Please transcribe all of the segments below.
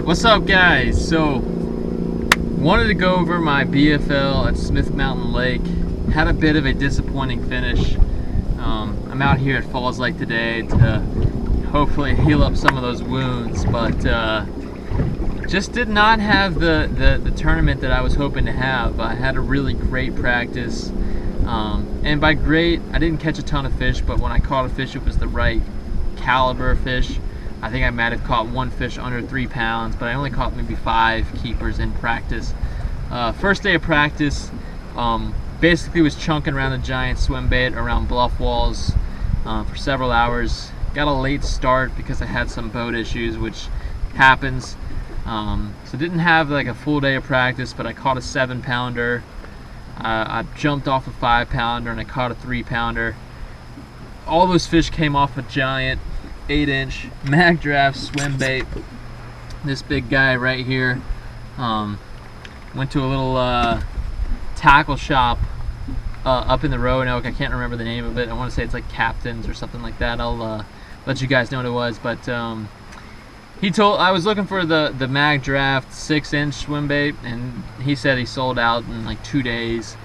What's up, guys? So, wanted to go over my BFL at Smith Mountain Lake. Had a bit of a disappointing finish. I'm out here at Falls Lake today to hopefully heal up some of those wounds, but just did not have the tournament that I was hoping to have. I had a really great practice, and by great, I didn't catch a ton of fish, but when I caught a fish, it was the right caliber of fish. I think I might have caught one fish under 3 pounds, but I only caught maybe 5 keepers in practice. First day of practice, basically was chunking around a giant swim bait around bluff walls for several hours. Got a late start because I had some boat issues, which happens. So didn't have like a full day of practice, but I caught a 7-pounder. I jumped off a 5-pounder and I caught a 3-pounder. All those fish came off a giant 8-inch mag draft swim bait. This big guy right here. Went to a little tackle shop up in the Roanoke. I can't remember the name of it. I want to say it's like Captain's or something like that. I'll let you guys know what it was. But I was looking for the mag draft 6-inch swim bait, and he said he sold out in like 2 days,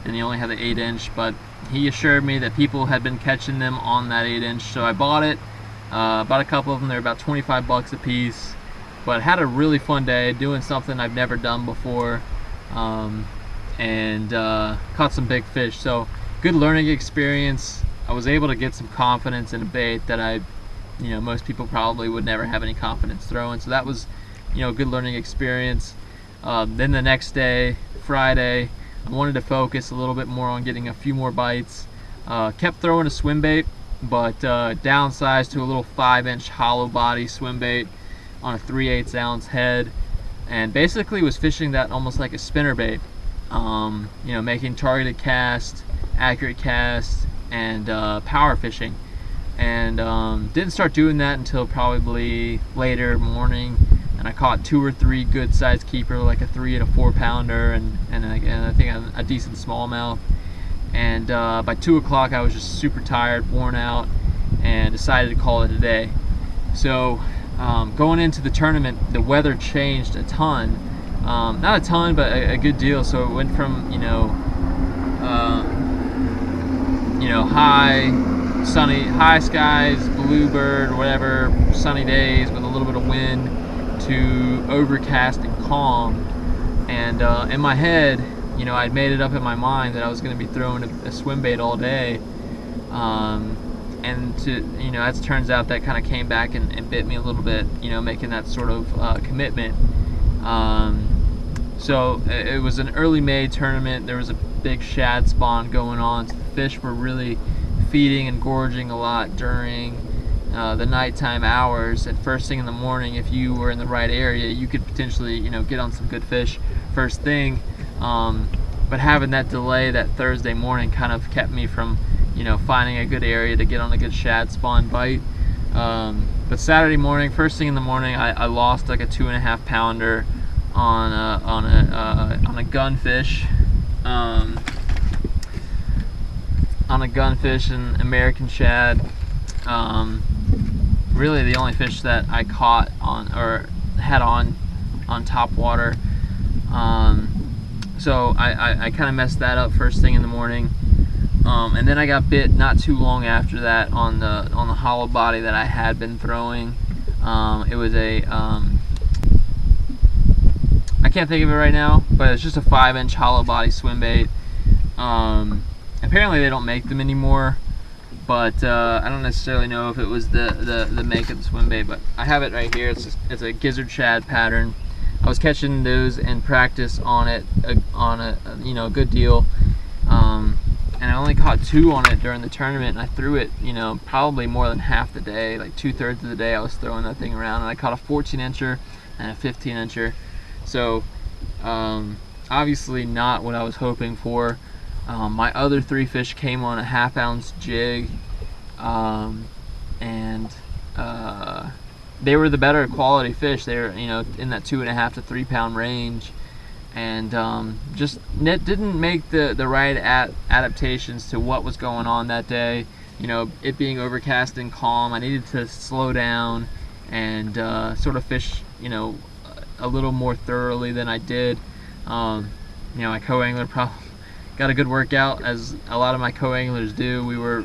and he only had the 8-inch. But he assured me that people had been catching them on that 8-inch, so I bought it. Bought a couple of them. They're about 25 bucks a piece, but had a really fun day doing something I've never done before, and caught some big fish. So good learning experience. I was able to get some confidence in a bait that most people probably would never have any confidence throwing. So that was, a good learning experience. Then the next day, Friday, I wanted to focus a little bit more on getting a few more bites. Kept throwing a swim bait, but downsized to a little 5-inch hollow body swim bait on a 3/8 ounce head, and basically was fishing that almost like a spinner bait. Making targeted casts, accurate casts, and power fishing. And didn't start doing that until probably later morning, and I caught 2 or 3 good sized keeper, like a 3 and a 4-pounder, and I think a decent smallmouth. And by 2 o'clock I was just super tired, worn out, and decided to call it a day. So going into the tournament, the weather changed a ton. Not a ton, but a good deal. So it went from high skies, bluebird, whatever, sunny days with a little bit of wind, to overcast and calm. And in my head, I'd made it up in my mind that I was going to be throwing a swim bait all day, and as it turns out, that kind of came back and bit me a little bit, making that sort of commitment. So it was an early May tournament. There was a big shad spawn going on, so the fish were really feeding and gorging a lot during the nighttime hours. And first thing in the morning, if you were in the right area, you could potentially get on some good fish first thing. But having that delay that Thursday morning kind of kept me from finding a good area to get on a good shad spawn bite. But Saturday morning, first thing in the morning, I lost like a 2.5-pounder on a gunfish, and American shad. Really the only fish that I caught had on top water. So I kind of messed that up first thing in the morning, and then I got bit not too long after that on the hollow body that I had been throwing. It was I can't think of it right now, but it's just a 5-inch hollow body swim bait. Apparently they don't make them anymore, but I don't necessarily know if it was the make of the swim bait, but I have it right here. It's a gizzard shad pattern. I was catching those in practice on it, a good deal, and I only caught 2 on it during the tournament, and I threw it, probably more than half the day, like 2/3 of the day I was throwing that thing around, and I caught a 14-incher and a 15-incher. So obviously not what I was hoping for. My other 3 fish came on a 1/2 ounce jig, and they were the better quality fish. They were in that 2.5 to 3 pound range, and just didn't make the right adaptations to what was going on that day. It being overcast and calm, I needed to slow down and sort of fish a little more thoroughly than I did. You know, my co-angler probably got a good workout, as a lot of my co-anglers do. We were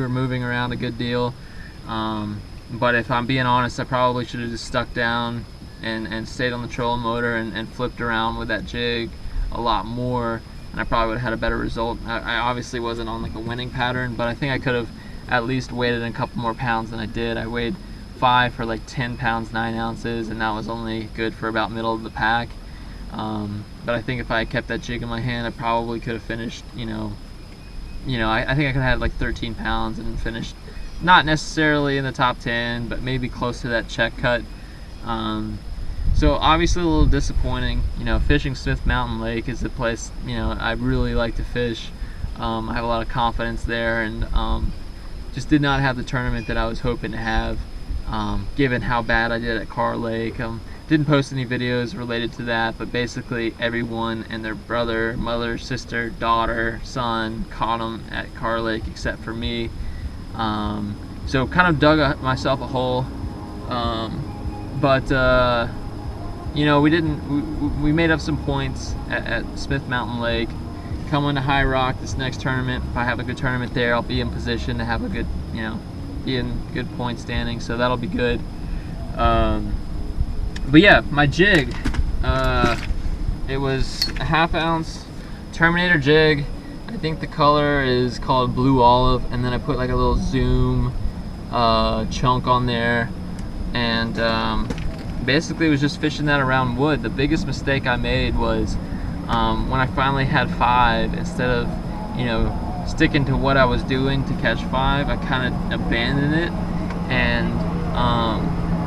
moving around a good deal, but if I'm being honest, I probably should have just stuck down and stayed on the trolling motor and flipped around with that jig a lot more, and I probably would have had a better result. I obviously wasn't on like a winning pattern, but I think I could have at least weighted in a couple more pounds than I did. I weighed 5 for like 10 pounds 9 ounces, and that was only good for about middle of the pack. But I think if I kept that jig in my hand, I probably could have finished, I think I could have had like 13 pounds and finished not necessarily in the top 10, but maybe close to that check cut. So obviously a little disappointing. Fishing Smith Mountain Lake is a place, I really like to fish. I have a lot of confidence there, and just did not have the tournament that I was hoping to have, given how bad I did at Carr Lake. Didn't post any videos related to that, but basically everyone and their brother, mother, sister, daughter, son caught them at Carr Lake except for me. So kind of dug myself a hole, but we made up some points at Smith Mountain Lake. Coming to High Rock this next tournament, if I have a good tournament there, I'll be in position to have a good, be in good point standing, so that'll be good. But yeah, my jig, it was a 1/2 ounce Terminator jig. I think the color is called Blue Olive, and then I put like a little Zoom chunk on there, and basically was just fishing that around wood. The biggest mistake I made was when I finally had 5, instead of sticking to what I was doing to catch 5, I kind of abandoned it and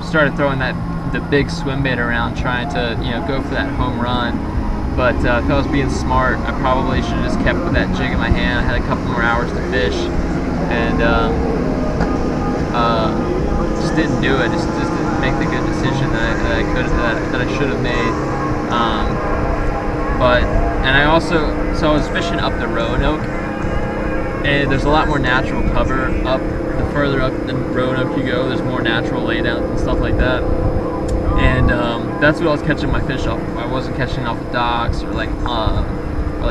started throwing the big swim bait around, trying to go for that home run. But if I was being smart, I probably should have just kept with that jig in my hand. I had a couple more hours to fish, and just didn't do it. Just didn't make the good decision that I should have made. So I was fishing up the Roanoke, and there's a lot more natural cover up. The further up the Roanoke you go, there's more natural laydowns and stuff like that. And that's what I was catching my fish off of. I wasn't catching off of docks or like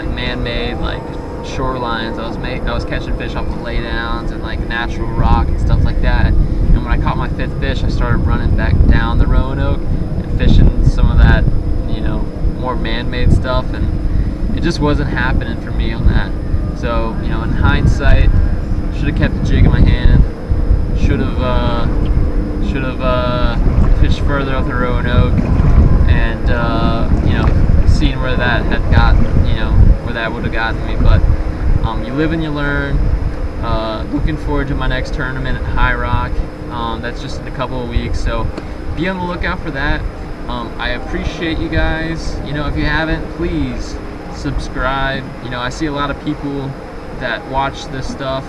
man-made like shorelines. I was catching fish off of laydowns and like natural rock and stuff like that. And when I caught my 5th fish, I started running back down the Roanoke and fishing some of that, more man-made stuff, and it just wasn't happening for me on that. So, in hindsight, should have kept the jig in my hand. Should have fished further up the Roanoke, and seen where that had gotten, where that would have gotten me. But you live and you learn. Looking forward to my next tournament at High Rock. That's just in a couple of weeks, so be on the lookout for that. I appreciate you guys. If you haven't, please subscribe. I see a lot of people that watch this stuff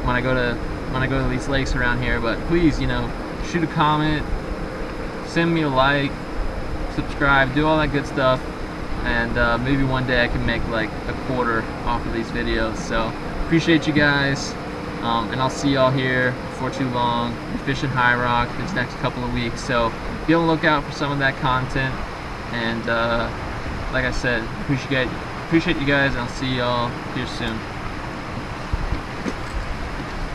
when I go to these lakes around here. But please, shoot a comment, send me a like, subscribe, do all that good stuff, and maybe one day I can make like a quarter off of these videos. So appreciate you guys, and I'll see y'all here before too long. We're fishing High Rock these next couple of weeks, so be on the lookout for some of that content. And like I said, appreciate you guys, and I'll see y'all here soon.